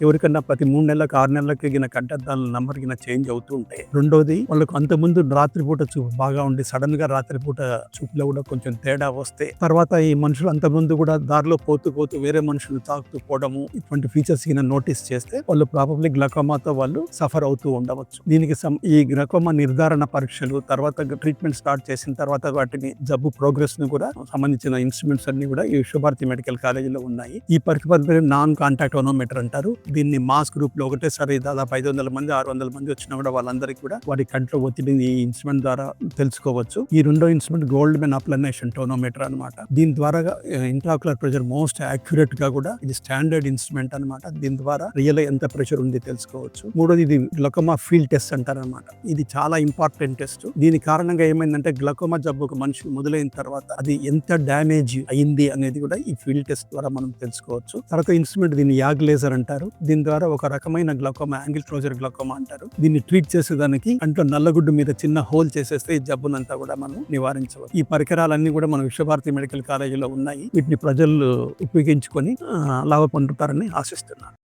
ఎవరికన్నా ప్రతి 3 నెలలకు 6 నెలలకి కట్టద్దాల నంబర్ చేంజ్ అవుతూ ఉంటాయి. రెండోది వాళ్ళకు అంతకుముందు రాత్రిపూట చూపు బాగా ఉండి సడన్ గా రాత్రిపూట చూపులో కూడా కొంచెం తేడా వస్తే తర్వాత ఈ మనుషులు అంతకుముందు కూడా దారిలో పోతూ వేరే మనుషులు తాకుతూ పోవడము ఇటువంటి ఫీచర్స్ నోటీస్ చేస్తే వాళ్ళు ప్రాబబ్లీ గ్లకోమాతో వాళ్ళు సఫర్ అవుతూ ఉండవచ్చు. దీనికి ఈ గ్లకోమా నిర్ధారణ పరీక్షలు తర్వాత ట్రీట్మెంట్ స్టార్ట్ చేసిన తర్వాత వాటిని జబ్బు ప్రోగ్రెస్ ను కూడా సంబంధించిన ఇన్స్ట్రుమెంట్స్ అన్ని కూడా ఈ విశ్వభారతి మెడికల్ కాలేజీలో ఉన్నాయి. ఈ పరీక్ష పద్ధతి నాన్ కాంటాక్ట్ టోనోమీటర్ అంటారు. దీన్ని మాస్ గ్రూప్ లో ఒకటేసారి దాదాపు 500 మంది 600 మంది వచ్చినా కూడా వాళ్ళందరికీ కూడా వారి కంట్లో ఒత్తిడిని ఈ ఇన్స్ట్రుమెంట్ ద్వారా తెలుసుకోవచ్చు. ఈ రెండో ఇన్స్ట్రుమెంట్ గోల్డ్మెన్ అప్లనేషన్ టోనోమీటర్ అనమాట. దీని ద్వారా ఇంట్రాక్యులర్ ప్రెషర్ మోస్ట్ యాక్యురేట్ గా కూడా ఇది స్టాండర్డ్ ఇన్స్ట్రుమెంట్ అనమాట. దీని ద్వారా రియల్ ఎంత ప్రెషర్ ఉంది తెలుసుకోవచ్చు. మూడోది ఇది గ్లకోమా ఫీల్డ్ టెస్ట్ అంటారు అనమాట. ఇది చాలా ఇంపార్టెంట్ టెస్ట్. దీని కారణంగా ఏమైందంటే గ్లకోమా జబ్బు ఒక మనిషి మొదలైన తర్వాత అది ఎంత డ్యామేజ్ అయింది అనేది కూడా ఈ ఫీల్డ్ టెస్ట్ ద్వారా మనం తెలుసుకోవచ్చు. తర్వాత ఇన్స్ట్రుమెంట్ దీన్ని యాగ్ లేజర్ అంటారు. దీని ద్వారా ఒక రకమైన గ్లకోమా యాంగిల్ క్లోజర్ గ్లకోమా అంటారు. దీన్ని ట్రీట్ చేసేదానికి కంట్లో నల్లగుడ్డు మీద చిన్న హోల్ చేసేస్తే ఈ జబ్బునంతా కూడా మనం నివారించవచ్చు. ఈ పరికరాలన్నీ కూడా మన విశ్వభారతి మెడికల్ కాలేజీలో ఉన్నాయి. వీటిని ప్రజలు ఉపయోగించుకొని లాభ పొందుతారని ఆశిస్తున్నాను.